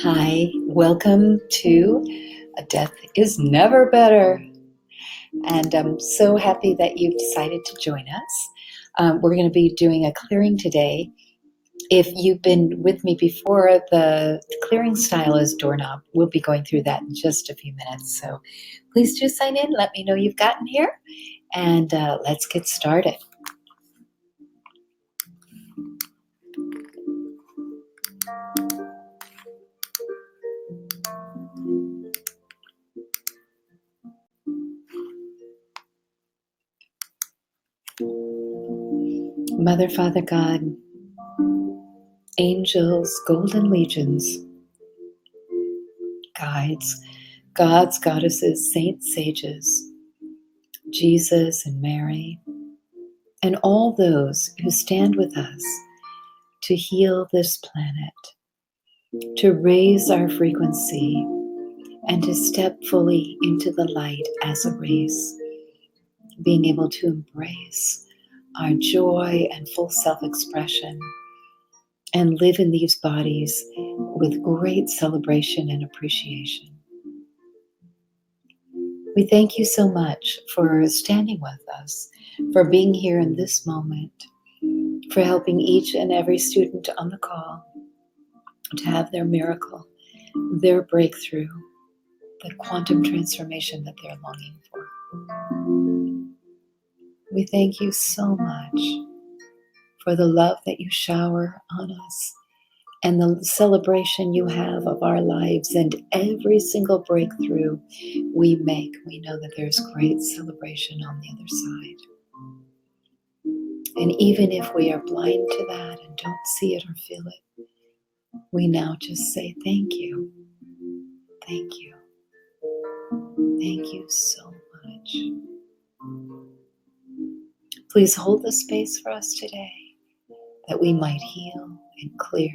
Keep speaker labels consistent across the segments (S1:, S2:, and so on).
S1: Hi, welcome to A Death is Never Better. And I'm so happy that you've decided to join us. We're going to be doing a clearing today. If you've been with me before, the clearing style is doorknob. We'll be going through that in just a few minutes. So please do sign in. Let me know you've gotten here. And let's get started. Mother, Father, God, angels, golden legions, guides, gods, goddesses, saints, sages, Jesus and Mary, and all those who stand with us to heal this planet, to raise our frequency, and to step fully into the light as a race, being able to embrace our joy and full self-expression and live in these bodies with great celebration and appreciation. We thank you so much for standing with us, for being here in this moment, for helping each and every student on the call to have their miracle, their breakthrough, the quantum transformation that they're longing for. We thank you so much for the love that you shower on us and the celebration you have of our lives, and every single breakthrough we make, we know that there's great celebration on the other side. And even if we are blind to that and don't see it or feel it, we now just say thank you. Thank you. Thank you so much. Please hold the space for us today that we might heal and clear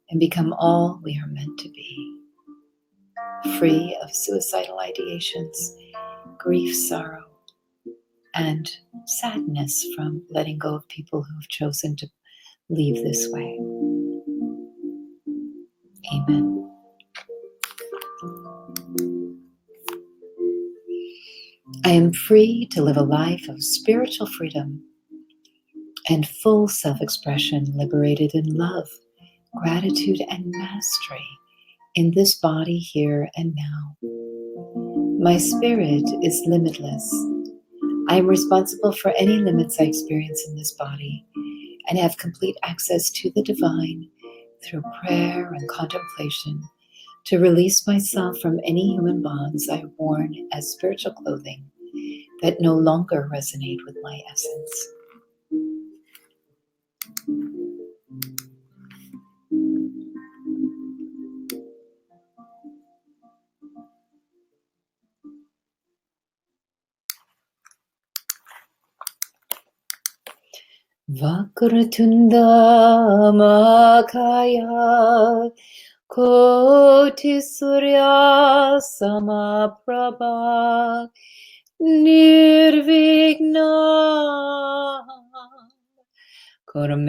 S1: and become all we are meant to be, free of suicidal ideations, grief, sorrow, and sadness from letting go of people who have chosen to leave this way. Amen. I am free to live a life of spiritual freedom and full self-expression, liberated in love, gratitude, and mastery in this body here and now. My spirit is limitless. I am responsible for any limits I experience in this body and have complete access to the divine through prayer and contemplation to release myself from any human bonds I have worn as spiritual clothing that no longer resonate with my essence. Vakratunda Makaya Koti Surya Samaprabha Nirvigna Kurmevo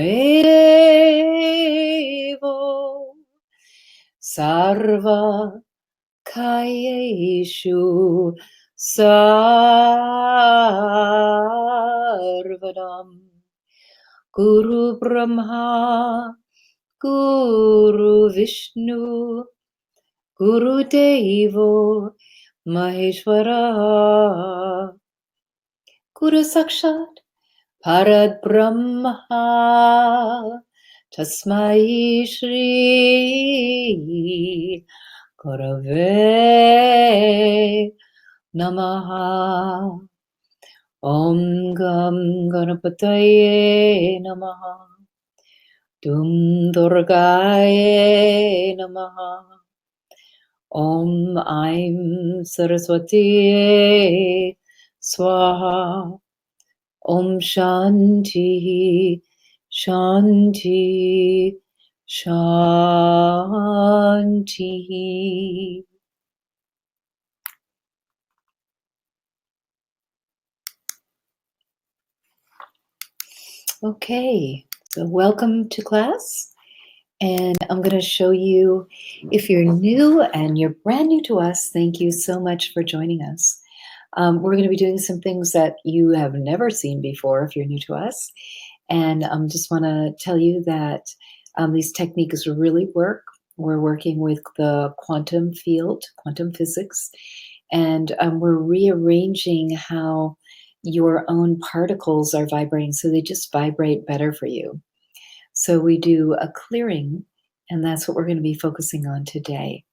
S1: Sarva Kayeshu Sarvadam Guru Brahma Guru Vishnu Guru Devo Maheshwara Guru Sakshat Parad Brahma Tasmai Shri Gurave Namaha. Om Gam Ganapataye Namaha. Dum Durgaye Namaha. Om Aim Saraswati Swaha. Om Shanti Shanti Shanti. Okay, so welcome to class. And I'm going to show you, if you're new and you're brand new to us, thank you so much for joining us. We're going to be doing some things that you have never seen before if you're new to us. And just want to tell you that these techniques really work. We're working with the quantum field, quantum physics, and we're rearranging how your own particles are vibrating so they just vibrate better for you. So we do a clearing, and that's what we're going to be focusing on today.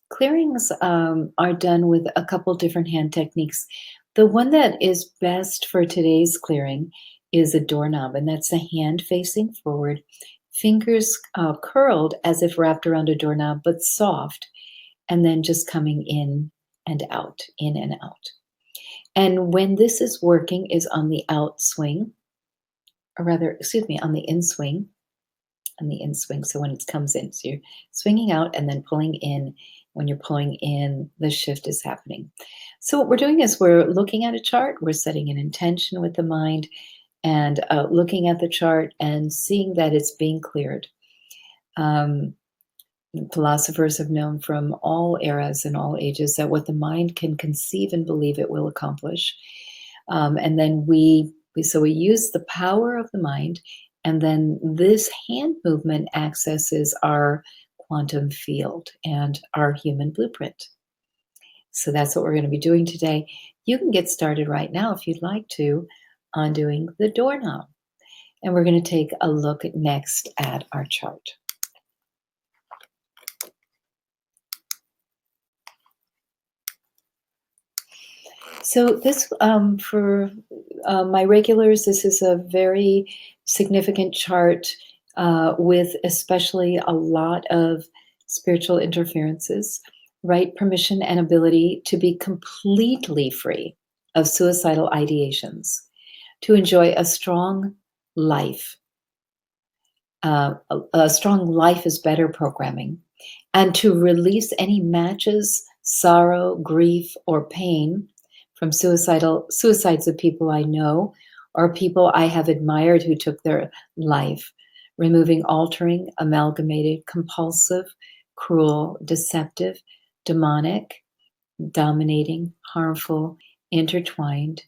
S1: Clearings are done with a couple different hand techniques. The one that is best for today's clearing is a doorknob, and that's the hand facing forward, fingers curled as if wrapped around a doorknob, but soft, and then just coming in and out. And when this is working, is on the out swing, or rather, excuse me, on the in swing, and the in swing. So when it comes in, so you're swinging out and then pulling in. When you're pulling in, the shift is happening. So what we're doing is we're looking at a chart, we're setting an intention with the mind, and looking at the chart and seeing that it's being cleared. Philosophers have known from all eras and all ages that what the mind can conceive and believe, it will accomplish. And then we use the power of the mind, and then this hand movement accesses our quantum field and our human blueprint. So that's what we're going to be doing today. You can get started right now if you'd like to on doing the doorknob. And we're going to take a look next at our chart. So this, for my regulars, this is a very significant chart with especially a lot of spiritual interferences, right permission and ability to be completely free of suicidal ideations, to enjoy a strong life. A strong life is better programming, and to release any matches, sorrow, grief, or pain from suicides of people I know or people I have admired who took their life, removing altering, amalgamated, compulsive, cruel, deceptive, demonic, dominating, harmful, intertwined,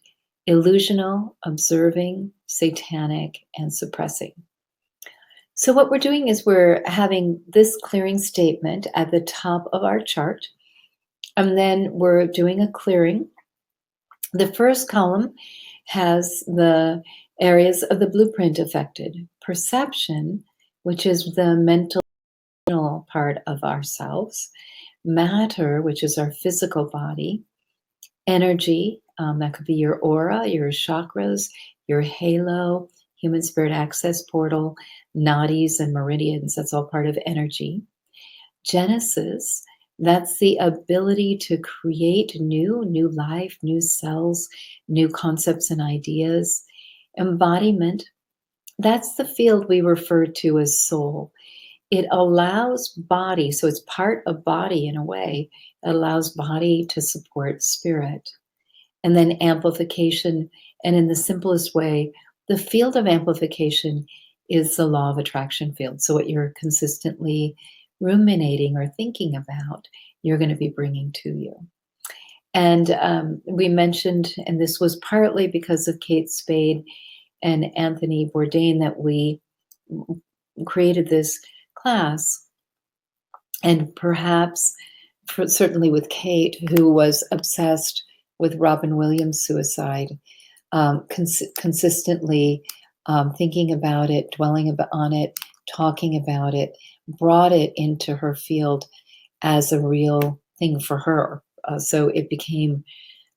S1: illusional, observing, satanic, and suppressing. So what we're doing is we're having this clearing statement at the top of our chart, and then we're doing a clearing. The first column has the areas of the blueprint affected. Perception, which is the mental part of ourselves. Matter, which is our physical body. Energy, that could be your aura, your chakras, your halo, human spirit access portal, nadis and meridians. That's all part of energy. Genesis, that's the ability to create new life, new cells, new concepts and ideas. Embodiment, that's the field we refer to as soul. It allows body, so it's part of body in a way. It allows body to support spirit. And then amplification, and in the simplest way, the field of amplification is the law of attraction field. So what you're consistently ruminating or thinking about, you're going to be bringing to you. And we mentioned, and this was partly because of Kate Spade and Anthony Bourdain, that we created this class. And perhaps, certainly with Kate, who was obsessed with Robin Williams' suicide, consistently thinking about it, dwelling on it, talking about it, brought it into her field as a real thing for her. So it became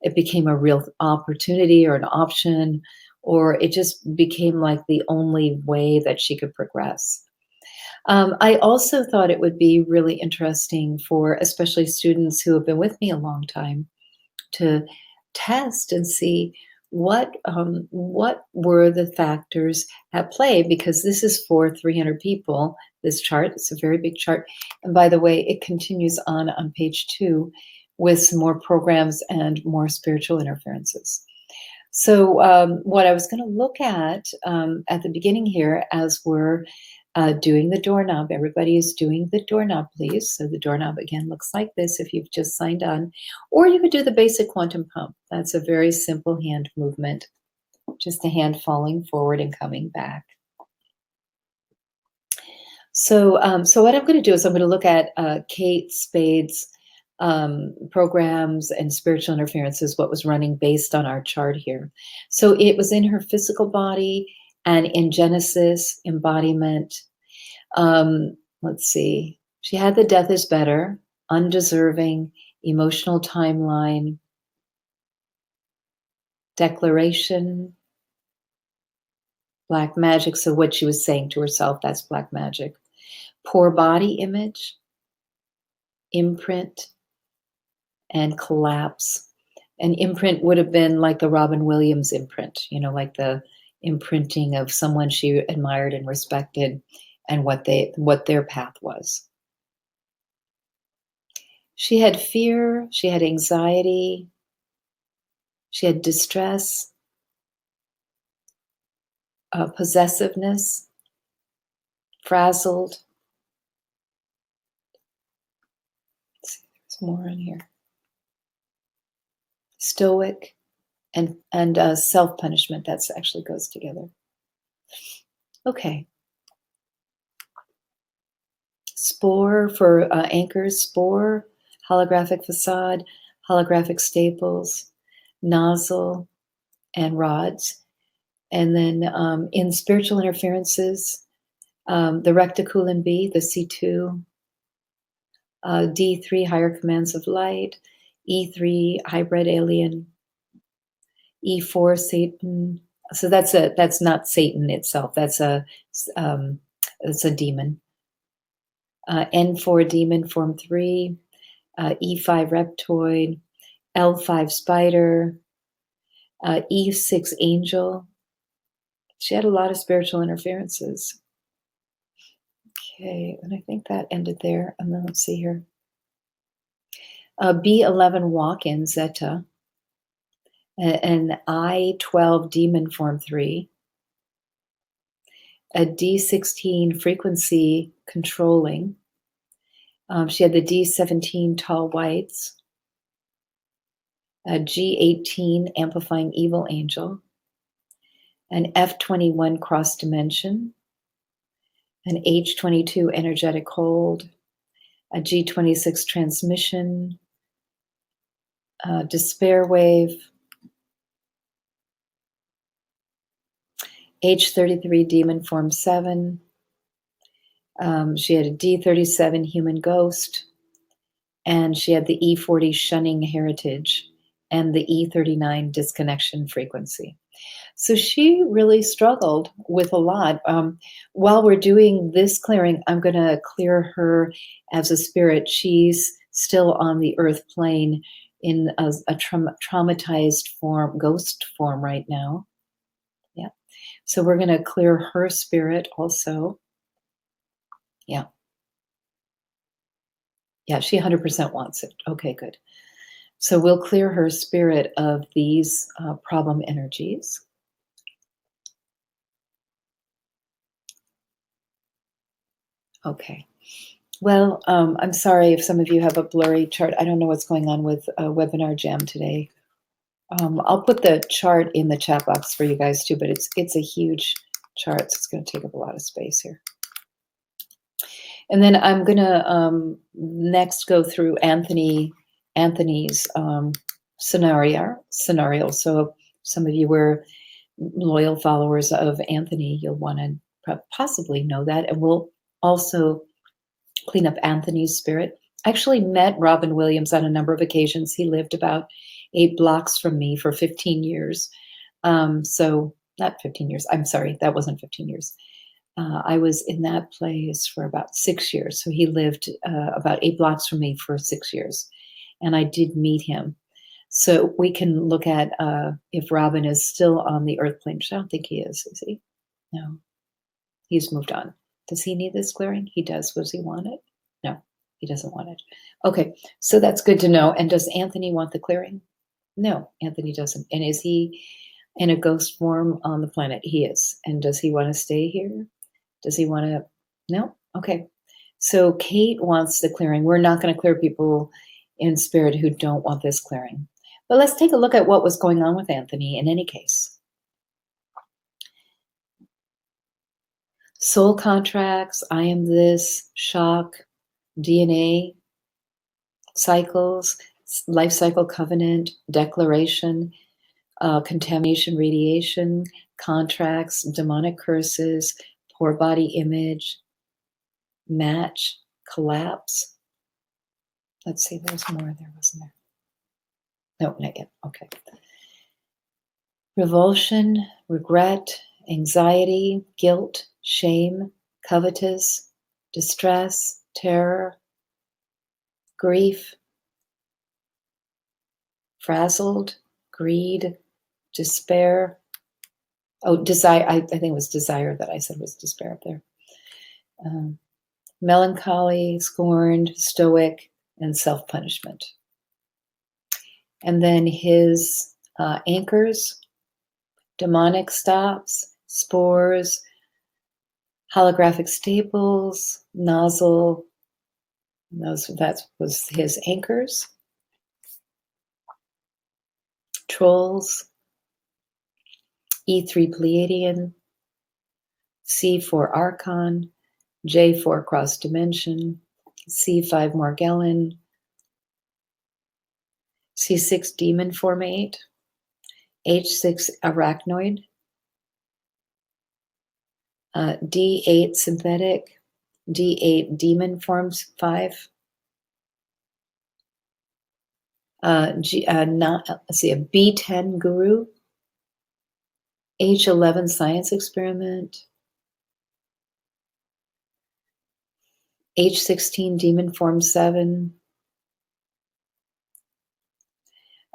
S1: a real opportunity or an option, or it just became like the only way that she could progress. I also thought it would be really interesting for especially students who have been with me a long time to test and see what were the factors at play, because this is for 300 people, this chart. It's a very big chart. And by the way, it continues on page 2 with some more programs and more spiritual interferences. So what I was going to look at the beginning here, as we're Doing the doorknob. Everybody is doing the doorknob, please. So the doorknob again looks like this if you've just signed on. Or you could do the basic quantum pump. That's a very simple hand movement, just a hand falling forward and coming back. So what I'm going to do is I'm going to look at Kate Spade's programs and spiritual interferences, what was running based on our chart here. So it was in her physical body and in Genesis embodiment. Let's see. She had the death is better, undeserving, emotional timeline, declaration, black magic. So what she was saying to herself, that's black magic. Poor body image, imprint, and collapse. An imprint would have been like the Robin Williams imprint, like the imprinting of someone she admired and respected and what their path was. She had fear, she had anxiety, she had distress, possessiveness, frazzled. Let's see, there's more in here. Stoic and self-punishment. That actually goes together. Okay. Spore for anchors, spore, holographic facade, holographic staples, nozzle, and rods. And then in spiritual interferences, the reticulum B, the C2, D3, higher commands of light, E3, hybrid alien, E4, Satan. So that's not Satan itself. That's a demon. N4, demon form 3, E5, reptoid, L5, spider, E6, angel. She had a lot of spiritual interferences. Okay, and I think that ended there. And then let's see here. B11, walk-in, zeta. An I12, demon form 3. A D16, frequency controlling. She had the D17, tall whites. A G18, amplifying evil angel. An F21, cross dimension. An H22, energetic hold. A G26, transmission. Despair wave. H33, demon form 7. She had a D37, human ghost. And she had the E40, shunning heritage. And the E39, disconnection frequency. So she really struggled with a lot. While we're doing this clearing, I'm going to clear her as a spirit. She's still on the earth plane in a traumatized form, ghost form right now. Yeah. So we're going to clear her spirit also. Yeah. Yeah, she 100% wants it. Okay, good. So we'll clear her spirit of these problem energies. Okay. Well, I'm sorry if some of you have a blurry chart. I don't know what's going on with Webinar Jam today. I'll put the chart in the chat box for you guys too, but it's a huge chart, so it's going to take up a lot of space here. And then I'm going to next go through Anthony's scenario. So some of you were loyal followers of Anthony. You'll want to possibly know that. And we'll also clean up Anthony's spirit. I actually met Robin Williams on a number of occasions. He lived about 8 blocks from me for 15 years. So not 15 years. I'm sorry, that wasn't 15 years. I was in that place for about 6 years. So he lived about 8 blocks from me for 6 years. And I did meet him. So we can look at if Robin is still on the earth plane. I don't think he is he? No, he's moved on. Does he need this clearing? He does. Does he want it? No, he doesn't want it. Okay, so that's good to know. And does Anthony want the clearing? No, Anthony doesn't. And is he in a ghost form on the planet? He is. And does he want to stay here? Does he want to No? Okay. So Kate wants the clearing. We're not going to clear people in spirit who don't want this clearing. But let's take a look at what was going on with Anthony in any case. Soul contracts, I am this, shock, DNA cycles, life cycle covenant, declaration, contamination, radiation, contracts, demonic curses, poor body image, match, collapse. Let's see, there's more there, wasn't there? No, not yet. Okay. Revulsion, regret, anxiety, guilt, shame, covetous, distress, terror, grief, frazzled, greed, despair. Oh, desire. I think it was desire that I said was despair up there. Melancholy, scorned, stoic, and self-punishment. And then his anchors, demonic stops, spores, holographic staples, nozzle. That was his anchors. Trolls, E3 Pleiadian, C4 Archon, J4 Cross Dimension, C5 Morgellon, C6 Demon Formate, H6 Arachnoid, D8 Synthetic, D8 Demon Forms 5, let's see, a B10 Guru, H11 Science Experiment, H16 Demon Form 7,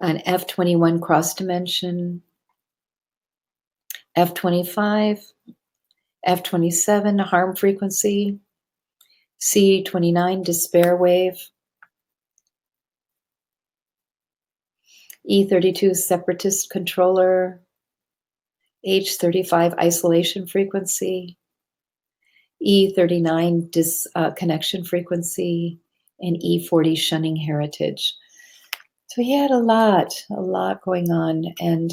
S1: an F21 Cross Dimension, F25, F27 Harm Frequency, C29 Despair Wave, E32 Separatist Controller, H35 Isolation Frequency, E39 Disconnection Frequency, and E40 Shunning Heritage. So he had a lot going on. And,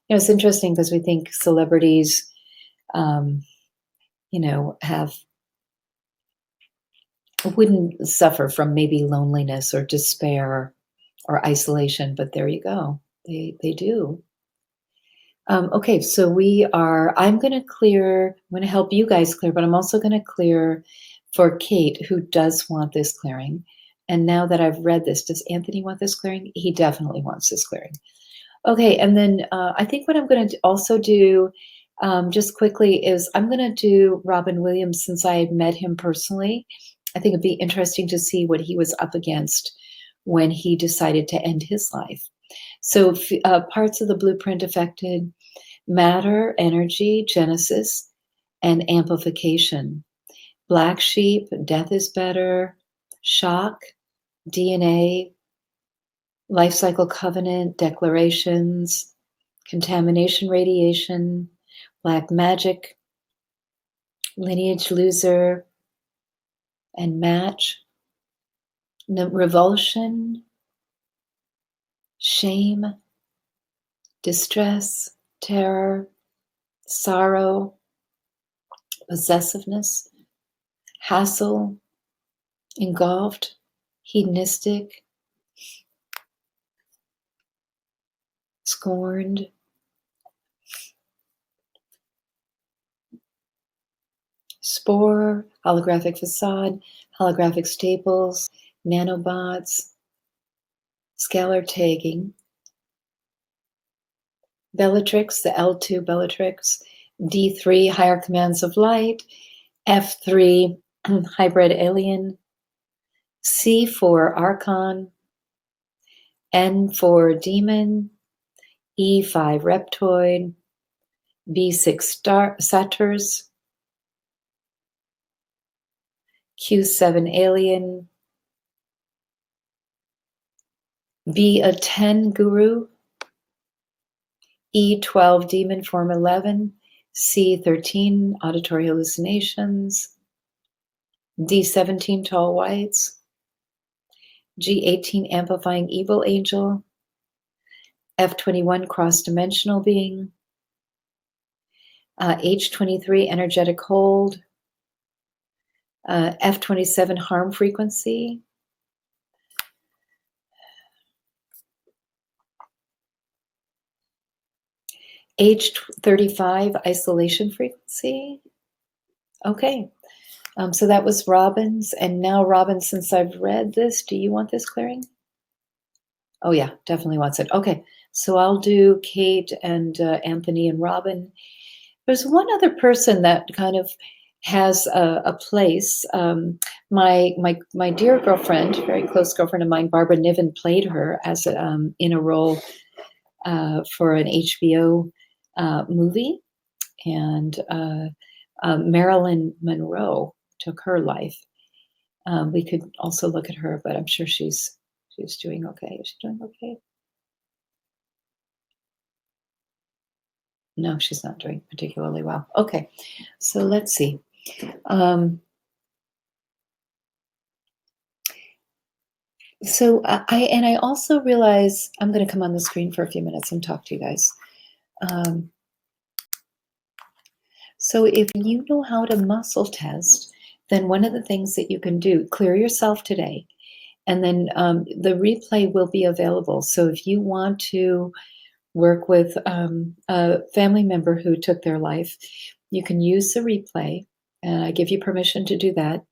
S1: it's interesting because we think celebrities, wouldn't suffer from maybe loneliness or despair or isolation, but there you go. They do. Okay, so I'm going to help you guys clear, but I'm also going to clear for Kate, who does want this clearing. And now that I've read this, does Anthony want this clearing? He definitely wants this clearing. Okay, and then I think what I'm going to also do just quickly is I'm going to do Robin Williams since I met him personally. I think it'd be interesting to see what he was up against when he decided to end his life. So parts of the blueprint affected matter, energy, genesis, and amplification. Black sheep, death is better, shock, DNA, life cycle covenant, declarations, contamination radiation, black magic, lineage loser, and match, revulsion, shame, distress, terror, sorrow, possessiveness, hassle, engulfed, hedonistic, scorned, spore, holographic facade, holographic staples, nanobots, scalar tagging, Bellatrix, the L2 Bellatrix, D3 higher commands of light, F3 hybrid alien, C4 archon, N4 demon, E5 reptoid, B6 satyrs, Q7 alien, B10 guru, E12 demon form 11, C13 auditory hallucinations, D17 tall whites, G18 amplifying evil angel, F21 cross-dimensional being, H23 energetic hold, F27 harm frequency, H35 isolation frequency. Okay, so that was Robin's. And now, Robin, since I've read this, do you want this clearing? Oh, yeah, definitely wants it. Okay, so I'll do Kate and Anthony and Robin. There's one other person that kind of has a place. My dear girlfriend, very close girlfriend of mine, Barbara Niven, played her as in a role for an HBO movie, and Marilyn Monroe took her life. We could also look at her, but I'm sure she's doing okay. Is she doing okay? No, she's not doing particularly well. Okay, so let's see. So I also realize I'm going to come on the screen for a few minutes and talk to you guys. So if you know how to muscle test, then one of the things that you can do, clear yourself today, and then the replay will be available. So if you want to work with a family member who took their life, you can use the replay, and I give you permission to do that,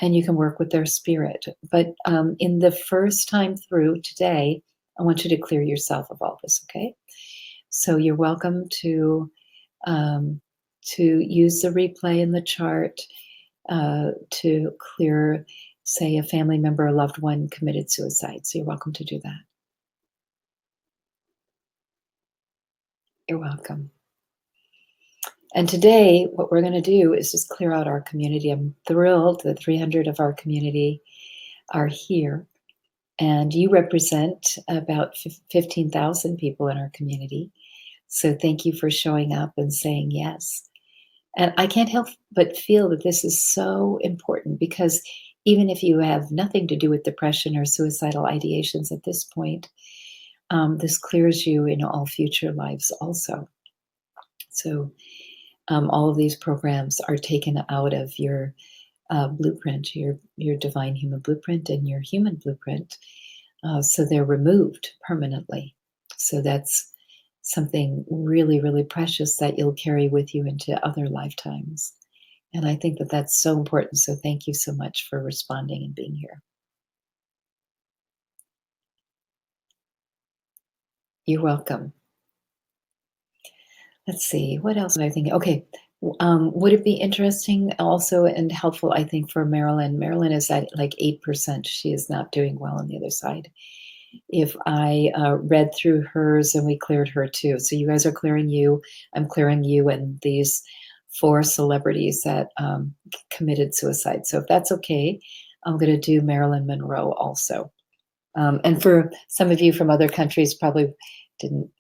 S1: and you can work with their spirit. But in the first time through today, I want you to clear yourself of all this, okay? So you're welcome um, to use the replay in the chart to clear, say, a family member or loved one committed suicide. So you're welcome to do that. You're welcome. And today, what we're going to do is just clear out our community. I'm thrilled that 300 of our community are here. And you represent about 15,000 people in our community. So thank you for showing up and saying yes. And I can't help but feel that this is so important, because even if you have nothing to do with depression or suicidal ideations at this point, this clears you in all future lives also. So all of these programs are taken out of your blueprint, your divine human blueprint and your human blueprint. So they're removed permanently. So that's something really, really precious that you'll carry with you into other lifetimes. And I think that that's so important. So thank you so much for responding and being here. You're welcome. Let's see, what else am I thinking? Okay, would it be interesting also and helpful, I think, for Marilyn? Marilyn is at like 8%. She is not doing well on the other side. If I read through hers and we cleared her too. So you guys are clearing you, I'm clearing you, and these 4 celebrities that committed suicide. So if that's okay, I'm going to do Marilyn Monroe also. And for some of you from other countries, probably didn't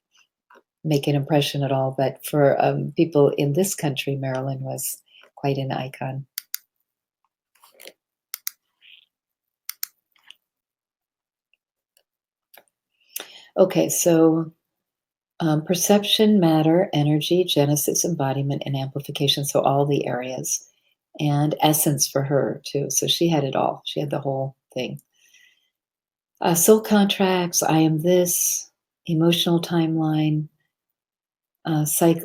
S1: make an impression at all, but for people in this country, Marilyn was quite an icon. Okay, so perception, matter, energy, genesis, embodiment, and amplification. So all the areas, and essence for her too. So she had it all. She had the whole thing. Soul contracts, I am this, emotional timeline,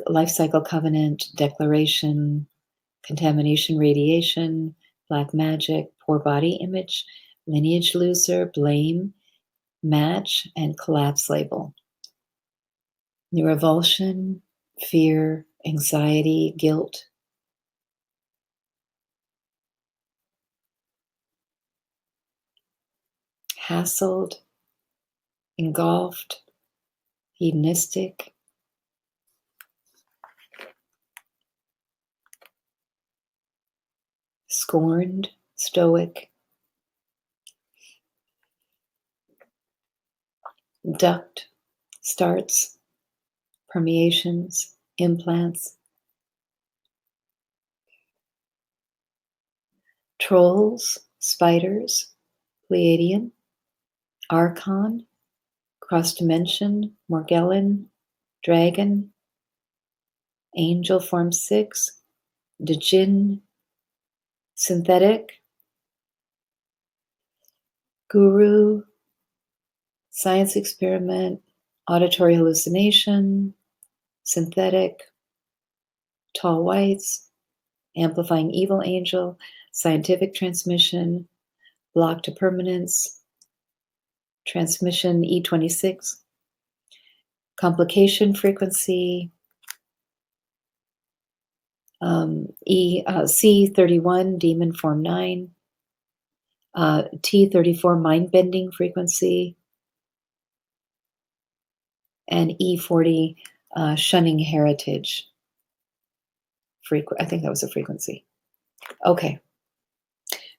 S1: life cycle covenant, declaration, contamination radiation, black magic, poor body image, lineage loser, blame, match, and collapse label. New revulsion, fear, anxiety, guilt. Hassled, engulfed, hedonistic. Scorned, stoic. Duct, starts, permeations, implants. trolls, spiders, Pleiadian, Archon, cross dimension, Morgellon, dragon, angel form 6, Djinn, synthetic, guru, science experiment, auditory hallucination, synthetic, tall whites, amplifying evil angel, scientific transmission, block to permanence, transmission E26, complication frequency, C31, demon form 9, T34, mind bending frequency, and E40, shunning heritage. I think that was a frequency. Okay.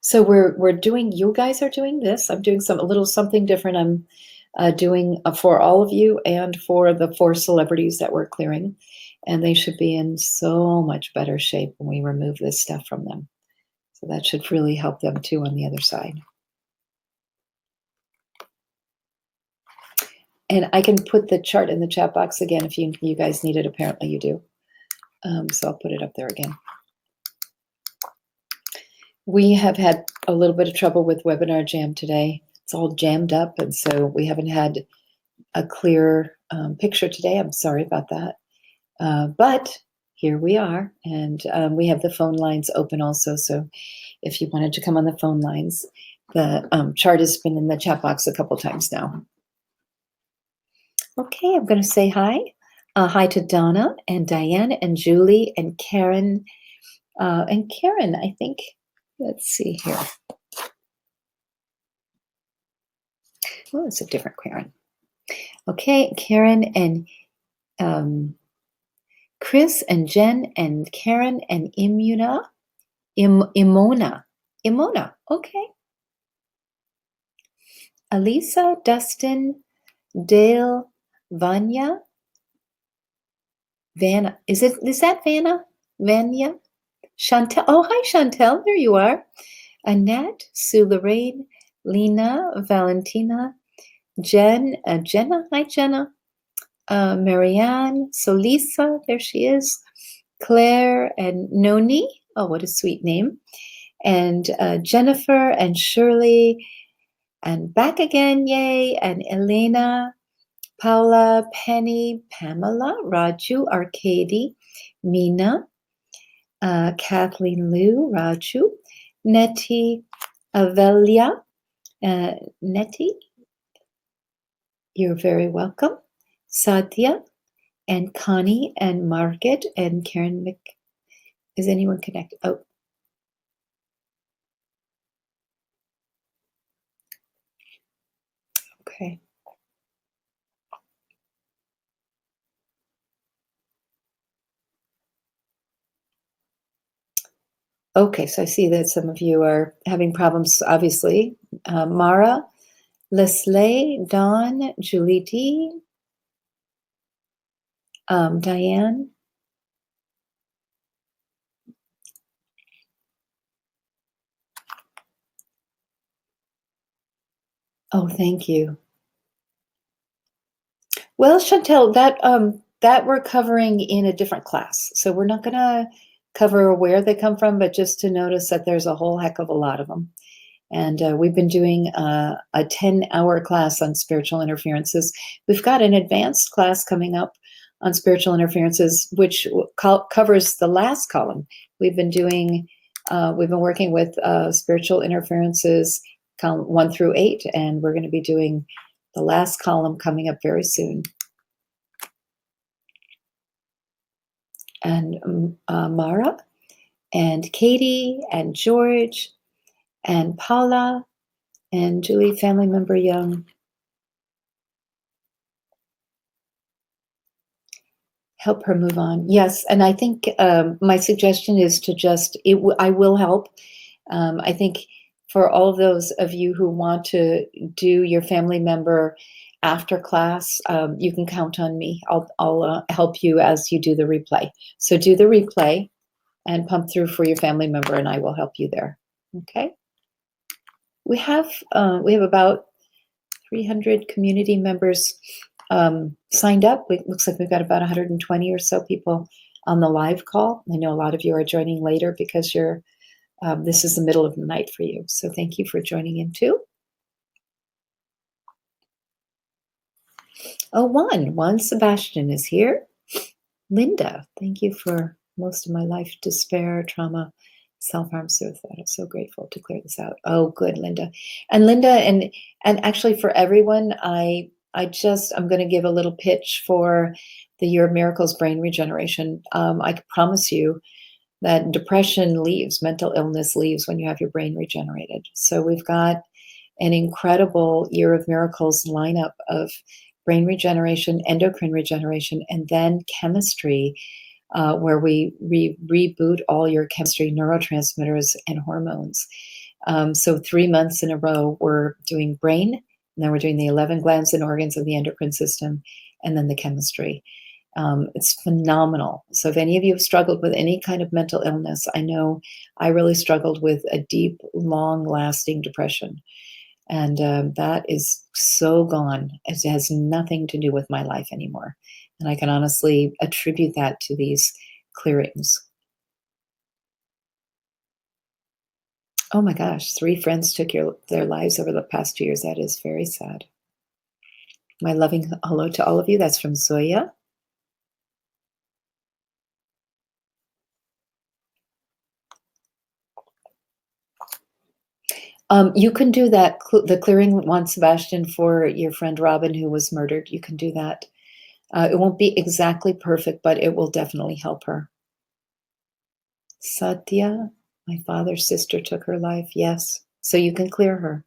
S1: So we're doing, you guys are doing this. I'm doing a little something different. I'm doing for all of you and for the 4 celebrities that we're clearing. And they should be in so much better shape when we remove this stuff from them. So that should really help them too on the other side. And I can put the chart in the chat box again if you guys need it. Apparently you do. So I'll put it up there again. We have had a little bit of trouble with Webinar Jam today. It's all jammed up, and so we haven't had a clear picture today. I'm sorry about that. But here we are, and we have the phone lines open also. So if you wanted to come on the phone lines, the chart has been in the chat box a couple times now. Okay, I'm going to say hi. Hi to Donna and Diane and Julie and Karen. And Karen, I think, let's see here. Oh, it's a different Karen. Okay, Karen and Chris and Jen and Karen and Imona. Okay. Alisa, Dustin, Dale, Vanya, Vanna. Is that Vanna? Vanya? Chantel. Oh, hi, Chantel. There you are. Annette, Sue Lorraine, Lena, Valentina, Jen, Jenna. Hi, Jenna. Marianne, Solisa. There she is. Claire and Noni. Oh, what a sweet name. And Jennifer and Shirley. And back again, yay. And Elena, Paula, Penny, Pamela, Raju, Arcady, Mina, Kathleen Liu, Raju, Nettie, Avelia, Nettie, you're very welcome. Satya, and Connie, and Margaret, and Karen Mc. Is anyone connected? Oh. Okay. Okay, so I see that some of you are having problems, obviously. Mara, Leslie, Dawn, Julie D, Diane. Oh, thank you. Well, Chantel, that we're covering in a different class. So we're not going to cover where they come from, but just to notice that there's a whole heck of a lot of them. And we've been doing a 10-hour class on spiritual interferences. We've got an advanced class coming up on spiritual interferences, which covers the last column. We've been working with spiritual interferences, column 1 through 8, and we're going to be doing the last column coming up very soon. And Mara, and Katie, and George, and Paula, and Julie, family member Young. Help her move on. Yes, and I think my suggestion is to just, I will help. I think for all of those of you who want to do your family member after class, you can count on me. I'll help you as you do the replay. So do the replay and pump through for your family member, and I will help you there. Okay. We have about 300 community members signed up. It looks like we've got about 120 or so people on the live call. I know a lot of you are joining later because this is the middle of the night for you. So thank you for joining in too. Oh, Juan Sebastian is here. Linda, thank you for most of my life, despair, trauma, self-harm, suicide. I'm so grateful to clear this out. Oh, good, Linda. And Linda, and actually for everyone, I'm going to give a little pitch for the Year of Miracles Brain Regeneration. I promise you that depression leaves, mental illness leaves when you have your brain regenerated. So we've got an incredible Year of Miracles lineup of brain regeneration, endocrine regeneration, and then chemistry, where we reboot all your chemistry, neurotransmitters, and hormones. So 3 months in a row, we're doing brain, and then we're doing the 11 glands and organs of the endocrine system, and then the chemistry. It's phenomenal. So if any of you have struggled with any kind of mental illness, I know I really struggled with a deep, long-lasting depression. And that is so gone. It has nothing to do with my life anymore. And I can honestly attribute that to these clearings. Oh my gosh, 3 friends took their lives over the past 2 years. That is very sad. My loving hello to all of you. That's from Zoya. You can do that, the clearing Juan Sebastian for your friend Robin who was murdered. You can do that. It won't be exactly perfect, but it will definitely help her. Satya, my father's sister took her life. Yes. So you can clear her.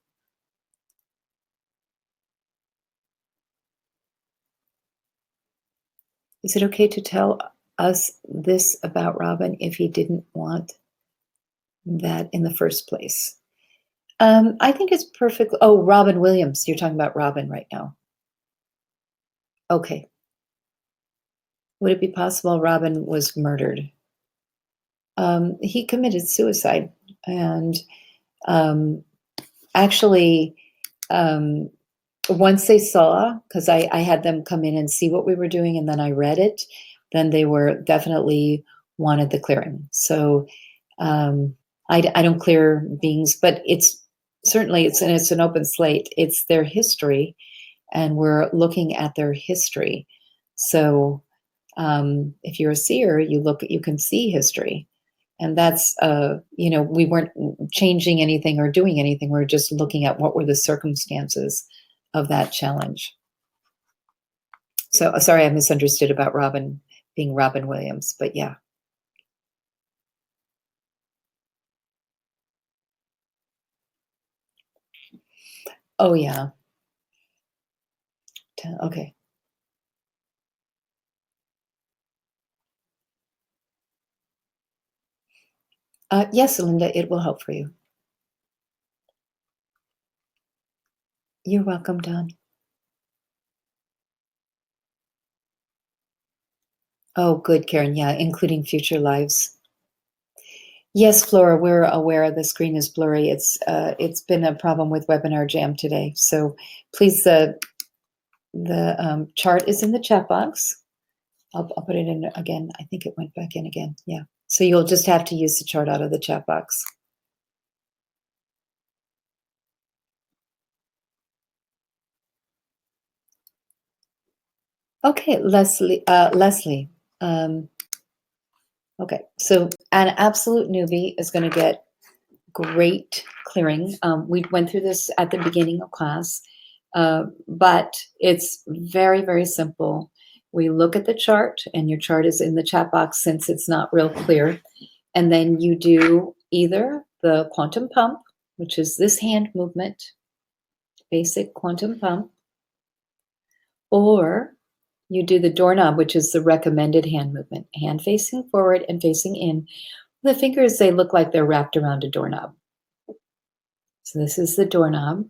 S1: Is it okay to tell us this about Robin if he didn't want that in the first place? I think it's perfect. Oh, Robin Williams. You're talking about Robin right now. Okay. Would it be possible Robin was murdered? He committed suicide. And actually, once they saw, because I had them come in and see what we were doing, and then I read it, then they were definitely wanted the clearing. So I don't clear beings, but it's an open slate. It's their history, and we're looking at their history. So if you're a seer, you can see history. And that's, we weren't changing anything or doing anything. We're just looking at what were the circumstances of that challenge. So sorry, I misunderstood about Robin being Robin Williams, but yeah. Oh yeah. Okay. Yes, Linda, it will help for you. You're welcome, Don. Oh, good, Karen. Yeah, including future lives. Yes, Flora, we're aware the screen is blurry. It's been a problem with Webinar Jam today. So please, the chart is in the chat box. I'll put it in again. I think it went back in again. Yeah. So you'll just have to use the chart out of the chat box. Okay, Leslie. Okay, so an absolute newbie is going to get great clearing. We went through this at the beginning of class, but it's very, very simple. We look at the chart, and your chart is in the chat box since it's not real clear. And then you do either the quantum pump, which is this hand movement, basic quantum pump, or you do the doorknob, which is the recommended hand movement, hand facing forward and facing in. The fingers, they look like they're wrapped around a doorknob. So this is the doorknob.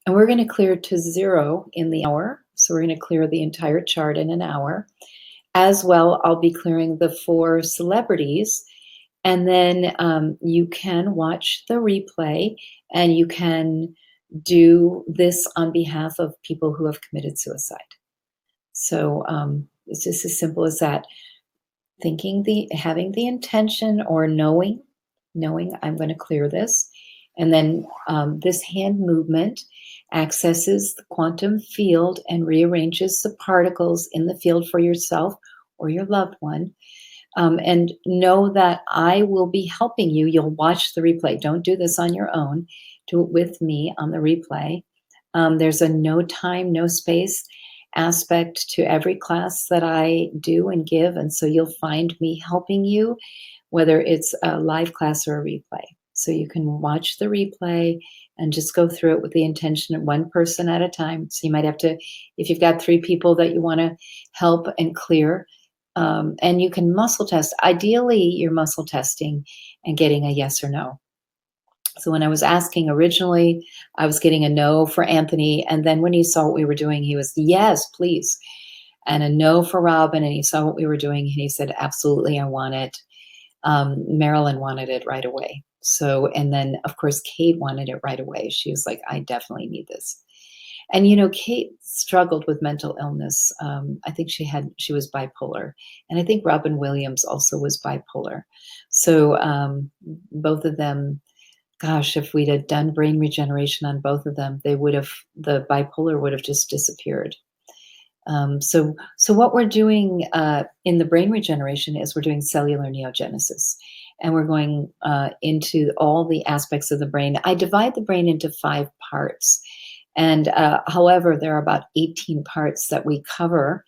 S1: And we're going to clear to 0 in the hour. So we're going to clear the entire chart in an hour. As well, I'll be clearing the 4 celebrities. And then you can watch the replay and you can do this on behalf of people who have committed suicide. So it's just as simple as that. Having the intention or knowing I'm going to clear this. And then this hand movement accesses the quantum field and rearranges the particles in the field for yourself or your loved one. And know that I will be helping you. You'll watch the replay. Don't do this on your own. Do it with me on the replay. There's a no time, no space aspect to every class that I do and give. And so you'll find me helping you, whether it's a live class or a replay. So you can watch the replay and just go through it with the intention of one person at a time. So you might have to, if you've got 3 people that you want to help and clear, and you can muscle test. Ideally, you're muscle testing and getting a yes or no. So when I was asking originally, I was getting a no for Anthony. And then when he saw what we were doing, he was, yes, please. And a no for Robin. And he saw what we were doing. And he said, absolutely, I want it. Marilyn wanted it right away. So, and then of course, Kate wanted it right away. She was like, I definitely need this. And Kate struggled with mental illness. I think she was bipolar, and I think Robin Williams also was bipolar. So both of them, gosh, if we'd have done brain regeneration on both of them, the bipolar would have just disappeared. So what we're doing in the brain regeneration is we're doing cellular neogenesis, and we're going into all the aspects of the brain. I divide the brain into 5 parts. And however, there are about 18 parts that we cover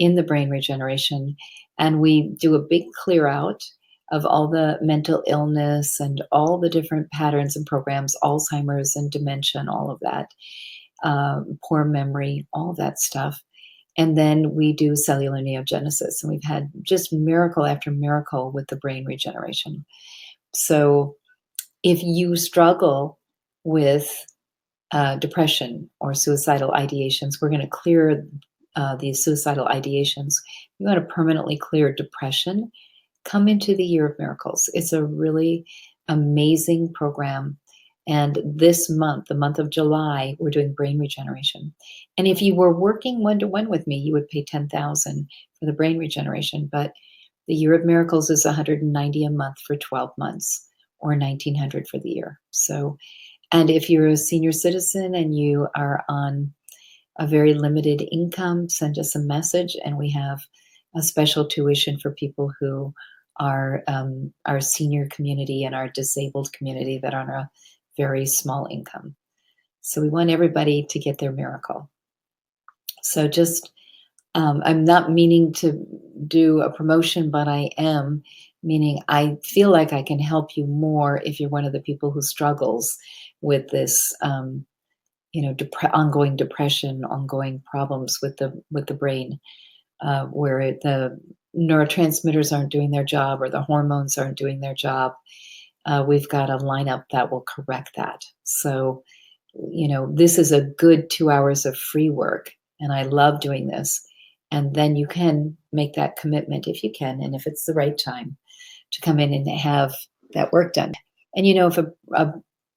S1: in the brain regeneration. And we do a big clear out of all the mental illness and all the different patterns and programs, Alzheimer's and dementia and all of that, poor memory, all that stuff. And then we do cellular neogenesis. And we've had just miracle after miracle with the brain regeneration. So if you struggle with depression or suicidal ideations, we're going to clear these suicidal ideations. You want to permanently clear depression, come into the Year of Miracles. It's a really amazing program. And this month, the month of July, we're doing brain regeneration. And if you were working one-to-one with me, you would pay $10,000 for the brain regeneration. But the Year of Miracles is $190 a month for 12 months, or $1,900 for the year. So, and if you're a senior citizen and you are on a very limited income, send us a message, and we have a special tuition for people who are our senior community and our disabled community that are on a very small income. So we want everybody to get their miracle. So just, I'm not meaning to do a promotion, but I am, meaning I feel like I can help you more if you're one of the people who struggles with this, ongoing depression, ongoing problems with the brain, where the neurotransmitters aren't doing their job or the hormones aren't doing their job. We've got a lineup that will correct that. So, this is a good 2 hours of free work, and I love doing this. And then you can make that commitment if you can, and if it's the right time, to come in and have that work done. And if a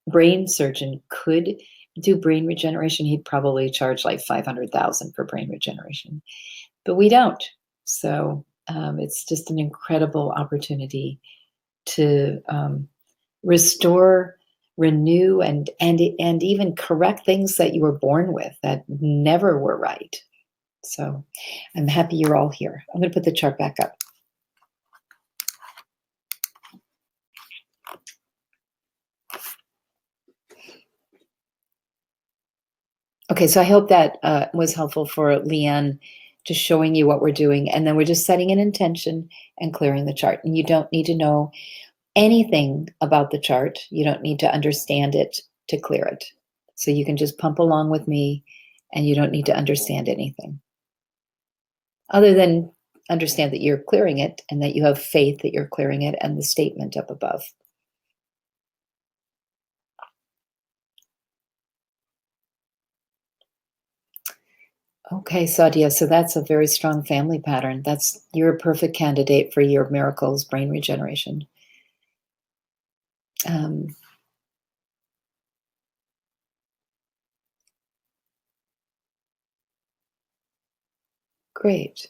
S1: brain surgeon could do brain regeneration, he'd probably charge like $500,000 for brain regeneration, but we don't. So it's just an incredible opportunity to restore, renew, and even correct things that you were born with that never were right. So I'm happy you're all here. I'm going to put the chart back up. Okay, so I hope that was helpful for Leanne, just showing you what we're doing. And then we're just setting an intention and clearing the chart. And you don't need to know anything about the chart. You don't need to understand it to clear it. So you can just pump along with me, and you don't need to understand anything other than understand that you're clearing it and that you have faith that you're clearing it, and the statement up above. Okay, Sadia, so that's a very strong family pattern. You're a perfect candidate for Year of Miracles brain regeneration. Um, Great.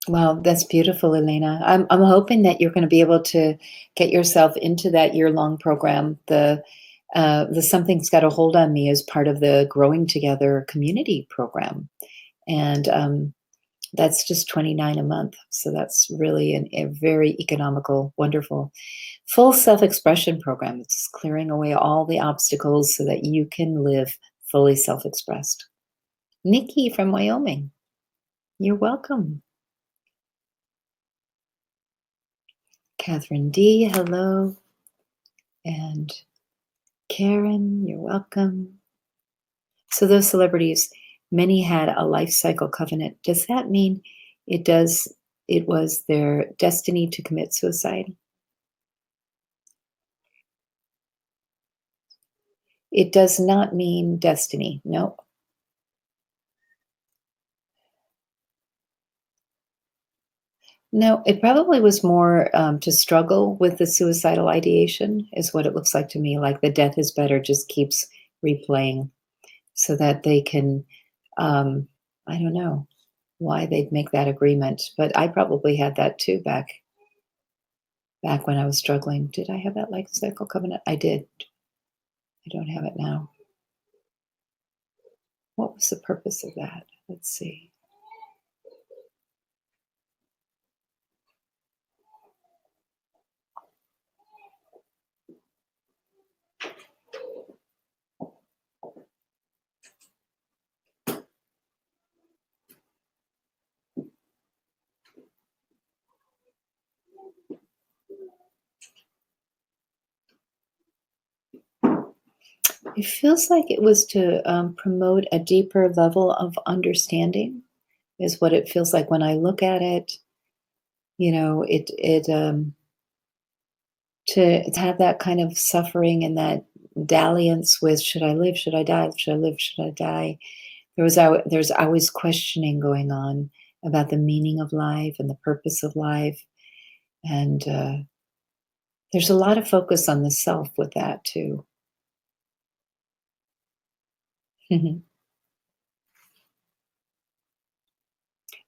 S1: Wow, that's beautiful, Elena. I'm hoping that you're going to be able to get yourself into that year-long program. The Something's Got a Hold on Me is part of the Growing Together community program, and that's just 29 a month. So that's really a very economical, wonderful, full self-expression program. It's clearing away all the obstacles so that you can live fully self-expressed. Nikki from Wyoming, you're welcome. Catherine D, hello. And Karen, you're welcome. So those celebrities, many had a life cycle covenant. Does that mean it does it was their destiny to commit suicide? It does not mean destiny. No. No, it probably was more to struggle with the suicidal ideation, is what it looks like to me. Like the death is better just keeps replaying so that they can, I don't know why they'd make that agreement, but I probably had that too back when I was struggling. Did I have that life cycle covenant? I did. I don't have it now. What was the purpose of that? Let's see. It feels like it was to promote a deeper level of understanding, is what it feels like when I look at it. To have that kind of suffering and that dalliance with should I live, should I die, should I live, should I die. There's always questioning going on about the meaning of life and the purpose of life, and there's a lot of focus on the self with that too.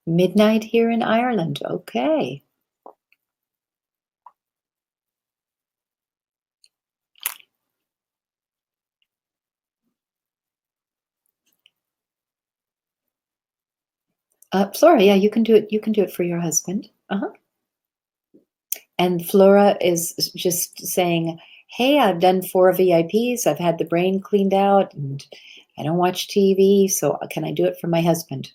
S1: Midnight here in Ireland. Okay. Flora, yeah, you can do it. You can do it for your husband. Uh-huh. And Flora is just saying, "Hey, I've done 4 VIPs. I've had the brain cleaned out, and I don't watch TV, so can I do it for my husband?"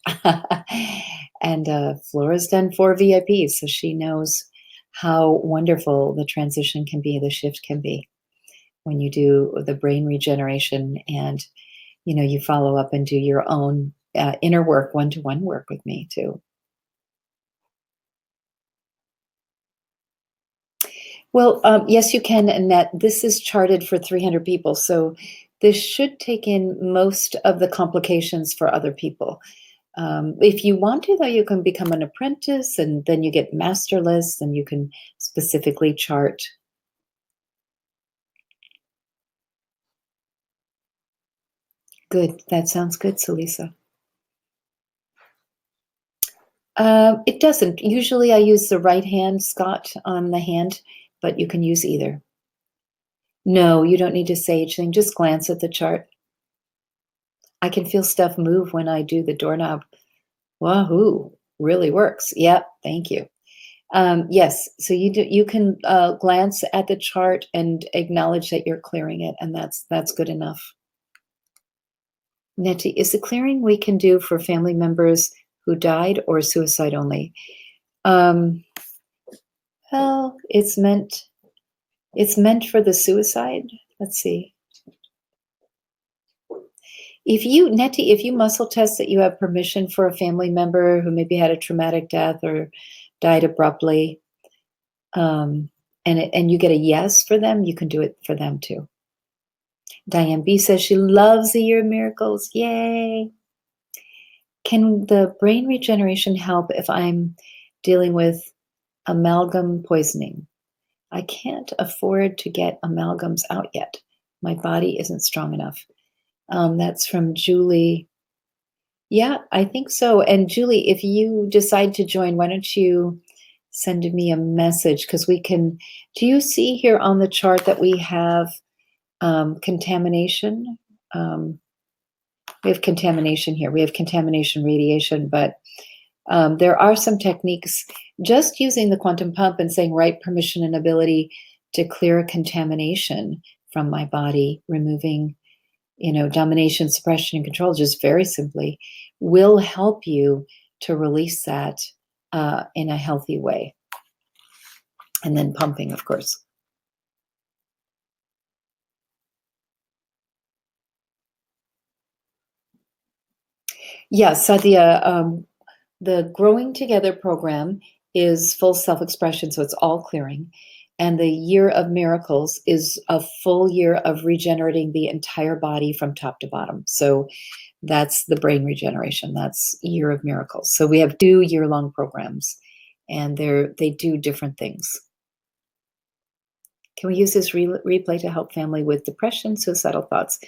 S1: And Flora's done 4 VIPs, so she knows how wonderful the transition can be, the shift can be when you do the brain regeneration, and you follow up and do your own inner work, one-to-one work with me too. Well, yes, you can, and that this is charted for 300 people. So this should take in most of the complications for other people. If you want to, though, you can become an apprentice and then you get master lists and you can specifically chart. Good. That sounds good, Salisa. It doesn't. Usually I use the right hand, Scott, on the hand, but you can use either. No, you don't need to say anything. Just glance at the chart. I can feel stuff move when I do the doorknob. Wahoo! Really works. Yep, thank you. Yes, so you can glance at the chart and acknowledge that you're clearing it, and that's good enough. Nettie, is the clearing we can do for family members who died or suicide only? Um, well, it's meant for the suicide. Let's see. If you, Nettie, if you muscle test that you have permission for a family member who maybe had a traumatic death or died abruptly, um, and you get a yes for them, you can do it for them too. Diane B says she loves the Year of Miracles. Yay! Can the brain regeneration help if I'm dealing with amalgam poisoning? I can't afford to get amalgams out yet. My body isn't strong enough. That's from Julie. Yeah, I think so. And Julie, if you decide to join, why don't you send me a message? Because we can. Do you see here on the chart that we have contamination? Um, we have contamination here. We have contamination radiation, but there are some techniques just using the quantum pump and saying right permission and ability to clear a contamination from my body, removing, domination, suppression, and control, just very simply, will help you to release that in a healthy way. And then pumping, of course. Yes, Sadia, the Growing Together program is full self-expression, so it's all clearing. And the Year of Miracles is a full year of regenerating the entire body from top to bottom. So that's the brain regeneration. That's Year of Miracles. So we have 2 year-long programs, and they do different things. Can we use this replay to help family with depression, suicidal thoughts,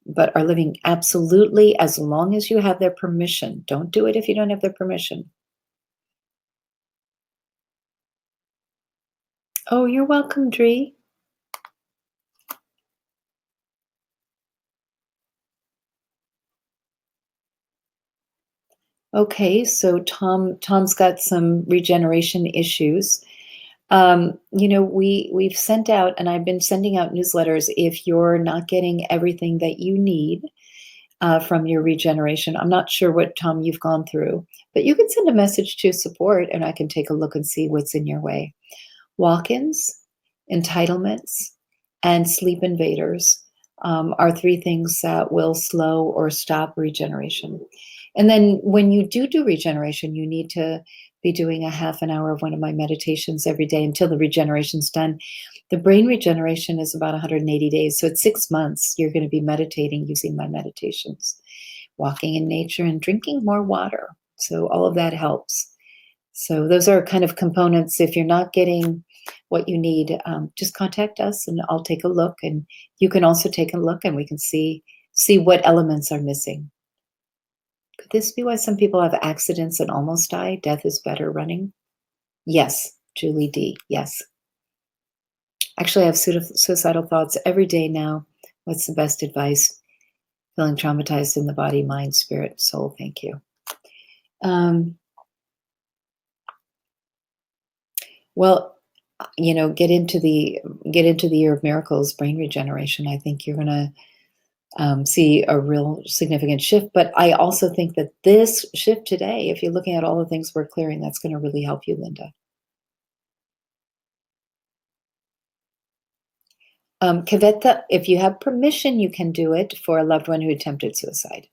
S1: but are living? Absolutely, as long as you have their permission. Don't do it if you don't have their permission. Oh, you're welcome, Dree. Okay, so Tom's got some regeneration issues. We've sent out, and I've been sending out newsletters if you're not getting everything that you need from your regeneration. I'm not sure what, Tom, you've gone through, but you can send a message to support and I can take a look and see what's in your way. Walk-ins, entitlements, and sleep invaders are 3 things that will slow or stop regeneration. And then when you do regeneration, you need to be doing a half an hour of one of my meditations every day until the regeneration's done. The brain regeneration is about 180 days. So it's 6 months you're going to be meditating using my meditations, walking in nature and drinking more water. So all of that helps. So those are kind of components. If you're not getting what you need, just contact us and I'll take a look. And you can also take a look and we can see what elements are missing. Could this be why some people have accidents and almost die? Death is better running? Yes, Julie D. Yes. Actually, I have suicidal thoughts every day now. What's the best advice? Feeling traumatized in the body, mind, spirit, soul. Thank you. Well, get into the Year of Miracles, brain regeneration. I think you're going to see a real significant shift. But I also think that this shift today, if you're looking at all the things we're clearing, that's going to really help you, Linda. Kaveta, if you have permission, you can do it for a loved one who attempted suicide.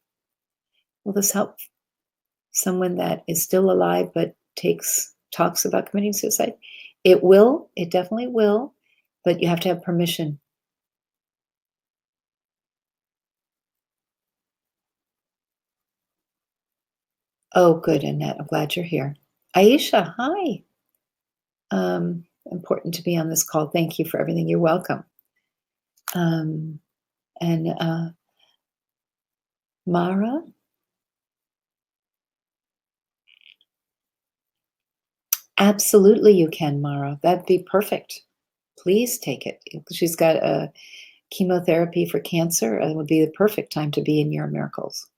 S1: Will this help someone that is still alive but talks about committing suicide? It will. It definitely will. But you have to have permission. Oh, good, Annette. I'm glad you're here. Aisha, hi. Important to be on this call. Thank you for everything. You're welcome. And Mara? Absolutely you can, Mara. That'd be perfect. Please take it. She's got a chemotherapy for cancer. It would be the perfect time to be in Year of Miracles.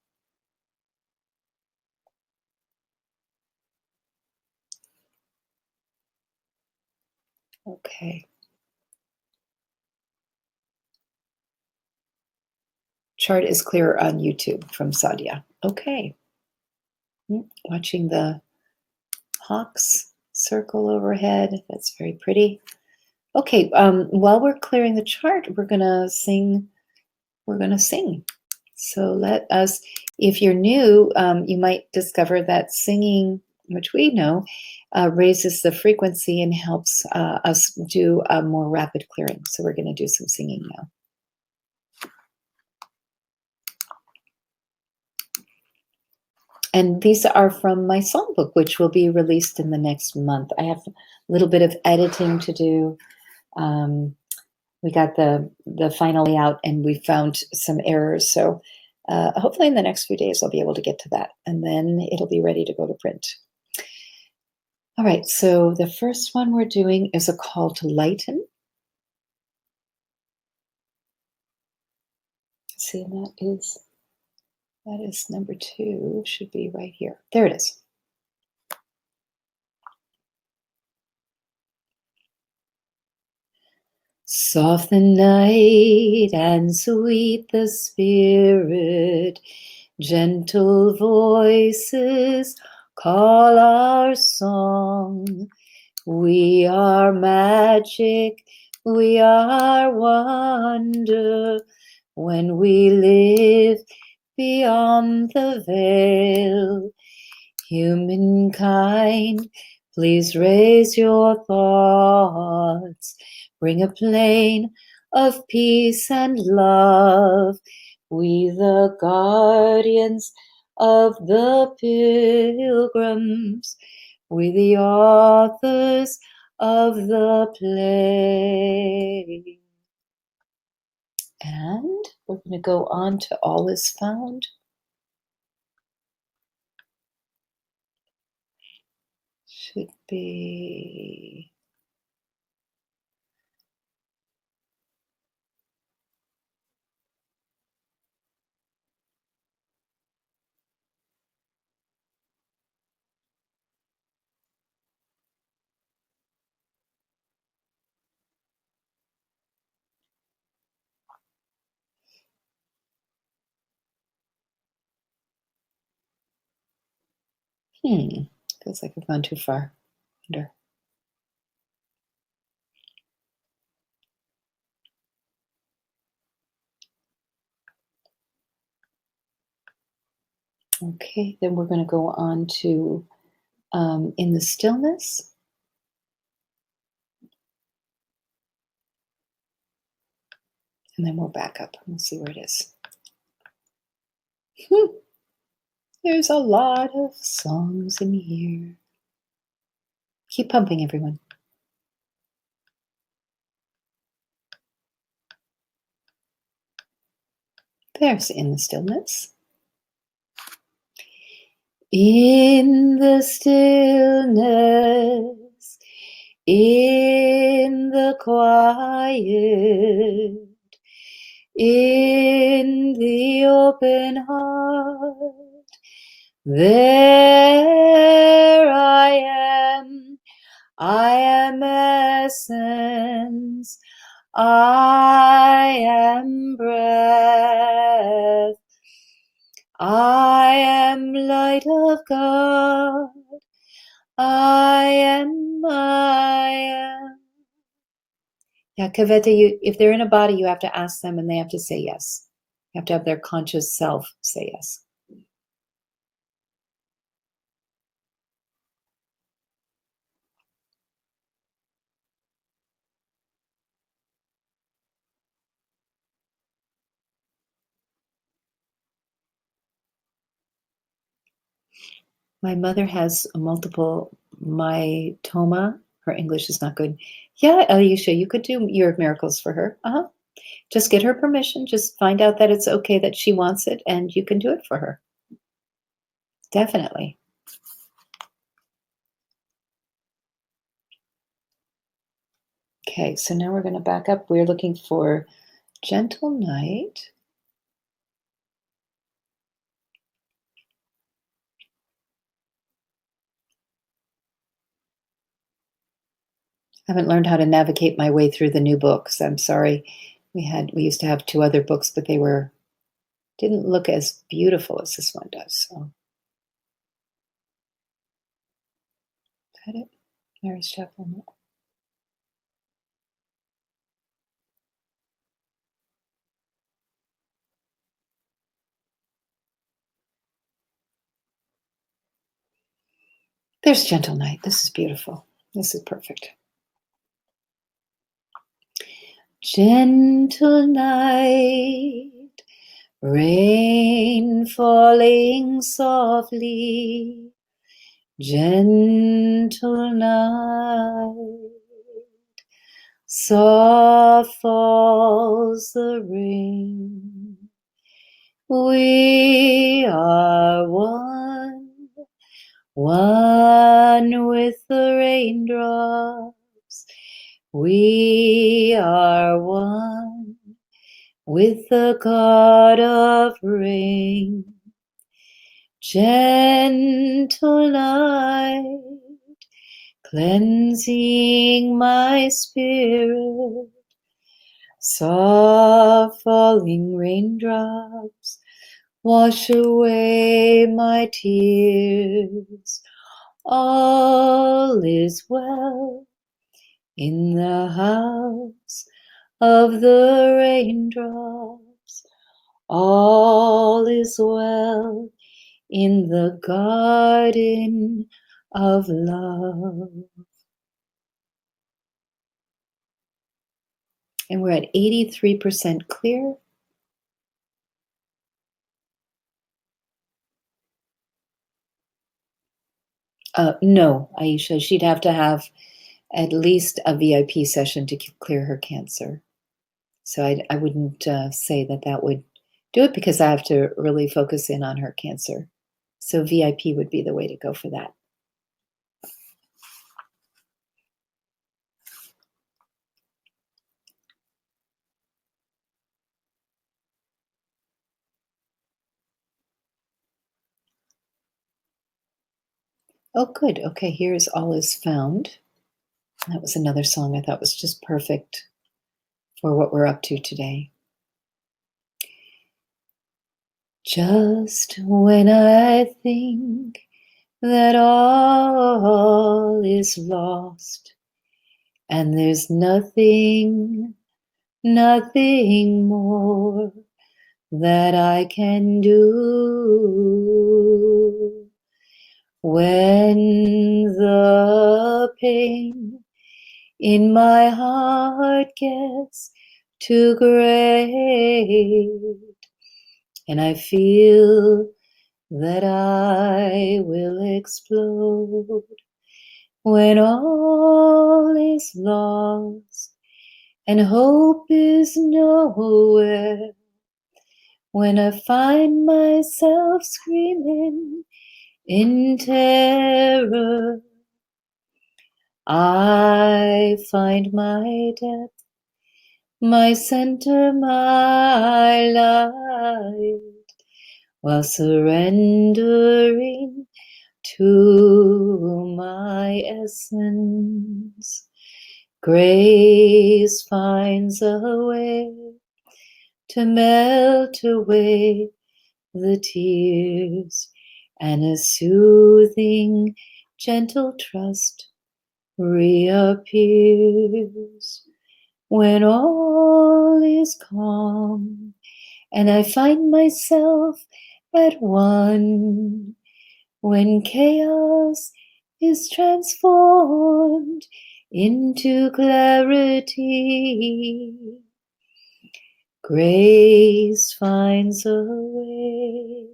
S1: Okay. Chart is clear on YouTube from Sadia. Okay. Watching the hawks circle overhead. That's very pretty. Okay, while we're clearing the chart, we're gonna sing. We're gonna sing. So let us, if you're new, you might discover that singing, which we know, raises the frequency and helps us do a more rapid clearing. So we're going to do some singing now. And these are from my songbook, which will be released in the next month. I have a little bit of editing to do. We got the final layout and we found some errors. So hopefully in the next few days, I'll be able to get to that. And then it'll be ready to go to print. All right, so the first one we're doing is a call to lighten. See, and that is number 2, should be right here. There it is. Soft the night and sweet the spirit, gentle voices call our song. We are magic, we are wonder, when we live beyond the veil. Humankind, please raise your thoughts, bring a plane of peace and love. We the guardians of the pilgrims, we the authors of the play. And we're going to go on to All is Found. Should be... Feels like I've gone too far. Wonder. Okay, then we're going to go on to In the Stillness. And then we'll back up and we'll see where it is. There's a lot of songs in here. Keep pumping, everyone. There's In the Stillness. In the stillness, in the quiet, in the open heart, there I am essence, I am breath, I am light of God, I am. Yeah, Kaveta, if they're in a body, you have to ask them and they have to say yes. You have to have their conscious self say yes. My mother has multiple myotoma. Her English is not good. Yeah, Alicia, you could do Year of Miracles for her. Just get her permission. Just find out that it's okay that she wants it, and you can do it for her. Definitely. Okay, so now we're going to back up. We're looking for Gentle Night. I haven't learned how to navigate my way through the new books. I'm sorry. We used to have 2 other books, but they didn't look as beautiful as this one does. So, is that it? Mary's Chapel. There's Gentle Night. This is beautiful. This is perfect. Gentle night, rain falling softly. Gentle night, soft falls the rain. We are one with the raindrops. We are one with the God of rain. Gentle night, cleansing my spirit. Soft falling raindrops wash away my tears. All is well in the house of the raindrops. All is well in the garden of love. And we're at 83% clear. No, Aisha, she'd have to have at least a VIP session to clear her cancer. So I wouldn't say that would do it, because I have to really focus in on her cancer. So VIP would be the way to go for that. Oh, good. Okay, here's All Is Found. That was another song I thought was just perfect for what we're up to today. Just when I think that all is lost and there's nothing more that I can do, when the pain in my heart gets too great, and I feel that I will explode, when all is lost and hope is nowhere, when I find myself screaming in terror, I find my depth, my center, my light, while surrendering to my essence. Grace finds a way to melt away the tears, and a soothing, gentle trust reappears. When all is calm and I find myself at one, when chaos is transformed into clarity, grace finds a way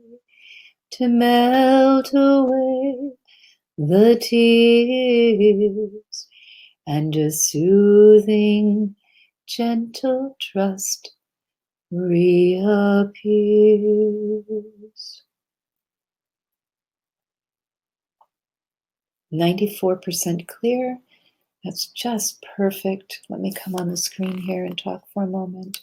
S1: to melt away the tears, and a soothing, gentle trust reappears. 94% clear. That's just perfect. Let me come on the screen here and talk for a moment.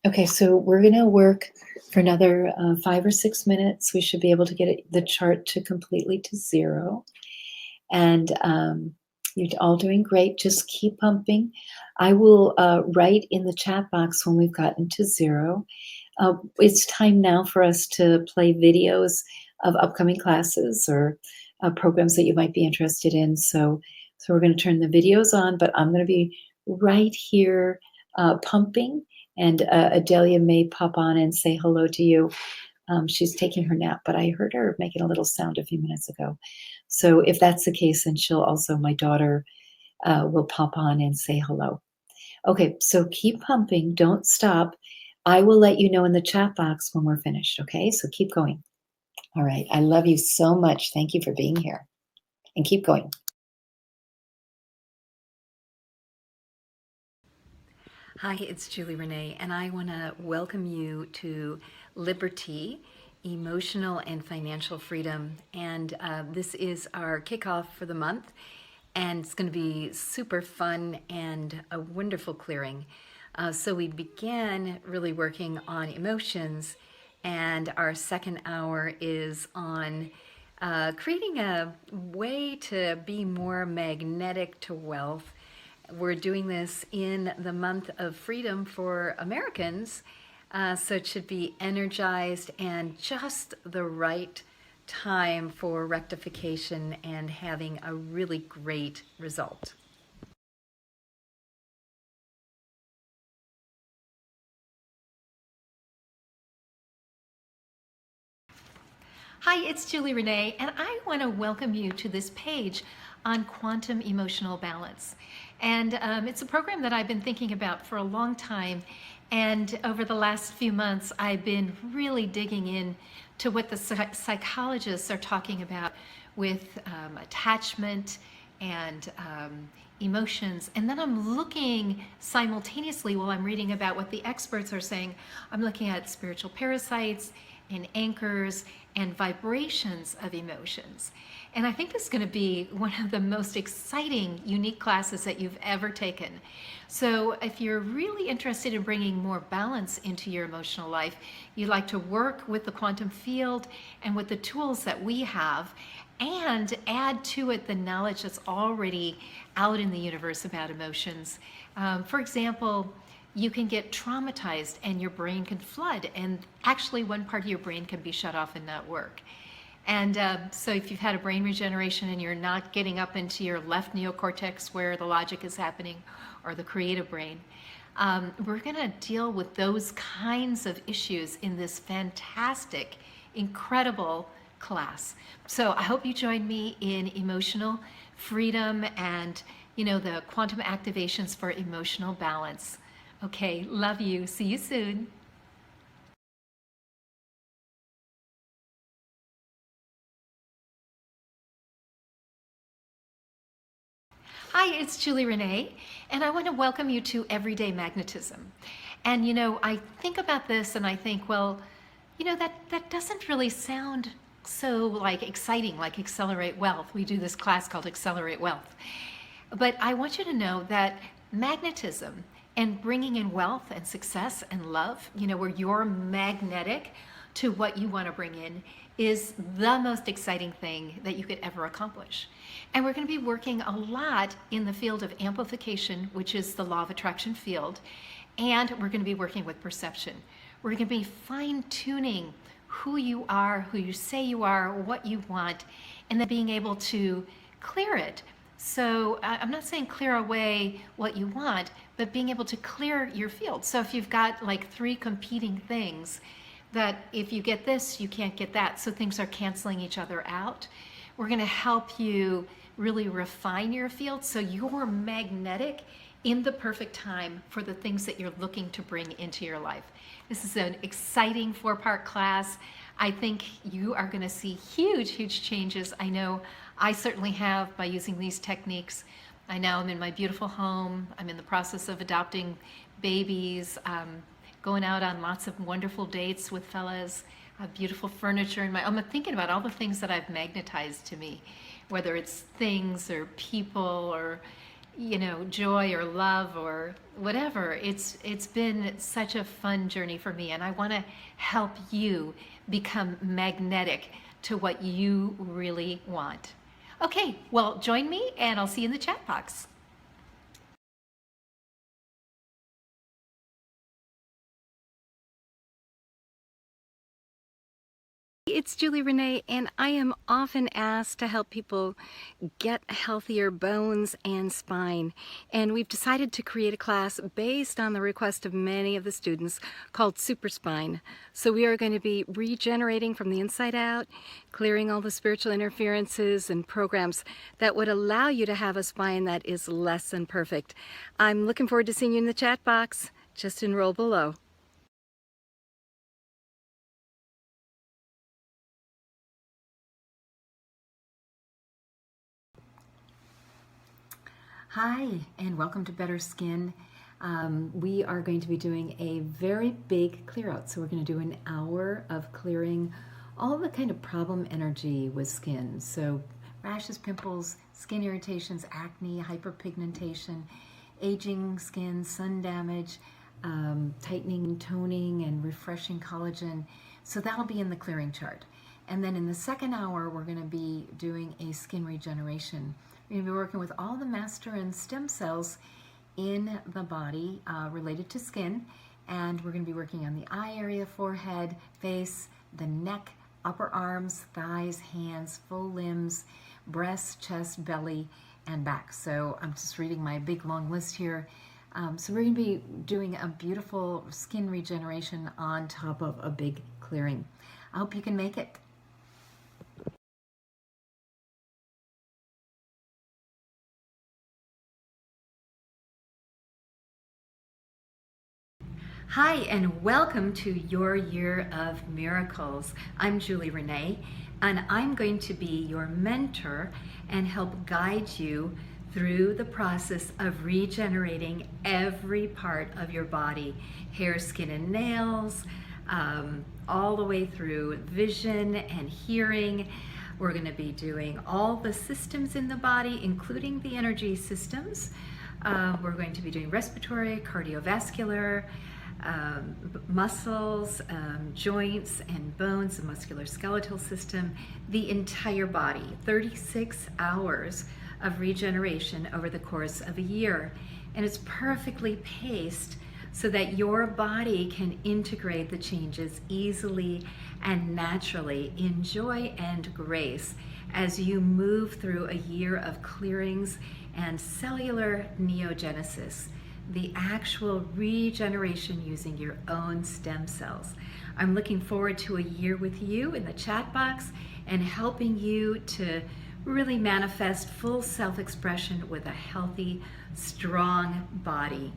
S1: Okay, so we're going to work for another 5 or 6 minutes. We should be able to get the chart to completely to 0. And you're all doing great. Just keep pumping. I will write in the chat box when we've gotten to 0. It's time now for us to play videos of upcoming classes or programs that you might be interested in. So we're going to turn the videos on, but I'm going to be right here pumping, and Adelia may pop on and say hello to you. She's taking her nap, but I heard her making a little sound a few minutes ago. So if that's the case, then she'll also, my daughter, will pop on and say hello. Okay, so keep pumping. Don't stop. I will let you know in the chat box when we're finished. Okay, so keep going. All right. I love you so much. Thank you for being here and keep going.
S2: Hi, it's Julie Renee, and I want to welcome you to Liberty, Emotional and Financial Freedom. And this is our kickoff for the month, and it's going to be super fun and a wonderful clearing. So we began really working on emotions, and our second hour is on creating a way to be more magnetic to wealth. We're doing this in the month of freedom for Americans, so it should be energized and just the right time for rectification and having a really great result.
S3: Hi, it's Julie Renee, and I want to welcome you to this page on quantum emotional balance. And it's a program that I've been thinking about for a long time. And over the last few months, I've been really digging in to what the psychologists are talking about with attachment and emotions. And then I'm looking simultaneously while I'm reading about what the experts are saying, I'm looking at spiritual parasites and anchors and vibrations of emotions. And I think this is going to be one of the most exciting, unique classes that you've ever taken. So, if you're really interested in bringing more balance into your emotional life, you'd like to work with the quantum field and with the tools that we have, and add to it the knowledge that's already out in the universe about emotions. For example, you can get traumatized and your brain can flood, and actually one part of your brain can be shut off and not work. And so if you've had a brain regeneration and you're not getting up into your left neocortex where the logic is happening, or the creative brain, we're going to deal with those kinds of issues in this fantastic, incredible class. So I hope you join me in emotional freedom and, the quantum activations for emotional balance. Okay, love you. See you soon. Hi, it's Julie Renee, and I want to welcome you to Everyday Magnetism. And I think about this and I think, well, that doesn't really sound so like exciting, like Accelerate Wealth. We do this class called Accelerate Wealth. But I want you to know that magnetism and bringing in wealth and success and love, where you're magnetic to what you want to bring in, is the most exciting thing that you could ever accomplish. And we're going to be working a lot in the field of amplification, which is the law of attraction field, and we're going to be working with perception. We're going to be fine tuning who you are, who you say you are, what you want, and then being able to clear it. So I'm not saying clear away what you want, but being able to clear your field. So if you've got like three competing things, that if you get this, you can't get that. So things are canceling each other out. We're going to help you really refine your field so you're magnetic in the perfect time for the things that you're looking to bring into your life. This is an exciting 4-part class. I think you are going to see huge, huge changes. I know I certainly have by using these techniques. I now am in my beautiful home. I'm in the process of adopting babies, going out on lots of wonderful dates with fellas. I have beautiful furniture in my. I'm thinking about all the things that I've magnetized to me, whether it's things or people or joy or love or whatever. It's been such a fun journey for me, and I want to help you become magnetic to what you really want. Okay, well, join me and I'll see you in the chat box.
S2: it's Julie Renee, and I am often asked to help people get healthier bones and spine. And we've decided to create a class based on the request of many of the students called Super Spine. So we are going to be regenerating from the inside out, clearing all the spiritual interferences and programs that would allow you to have a spine that is less than perfect. I'm looking forward to seeing you in the chat box. Just enroll below. Hi, and welcome to Better Skin. We are going to be doing a very big clear out. So we're going to do an hour of clearing all the kind of problem energy with skin. So rashes, pimples, skin irritations, acne, hyperpigmentation, aging skin, sun damage, tightening, toning, and refreshing collagen. So that'll be in the clearing chart. And then in the second hour, we're going to be doing a skin regeneration. We're going to be working with all the master and stem cells in the body related to skin. And we're going to be working on the eye area, forehead, face, the neck, upper arms, thighs, hands, full limbs, breast, chest, belly, and back. So I'm just reading my big long list here. So we're going to be doing a beautiful skin regeneration on top of a big clearing. I hope you can make it. Hi, and welcome to your Year of Miracles. I'm Julie Renee, and I'm going to be your mentor and help guide you through the process of regenerating every part of your body, hair, skin, and nails, all the way through vision and hearing. We're going to be doing all the systems in the body, including the energy systems. We're going to be doing respiratory, cardiovascular, muscles, joints and bones, the musculoskeletal system, the entire body. 36 hours of regeneration over the course of a year. And it's perfectly paced so that your body can integrate the changes easily and naturally in joy and grace as you move through a year of clearings and cellular neogenesis, the actual regeneration using your own stem cells. I'm looking forward to a year with you in the chat box and helping you to really manifest full self-expression with a healthy, strong body.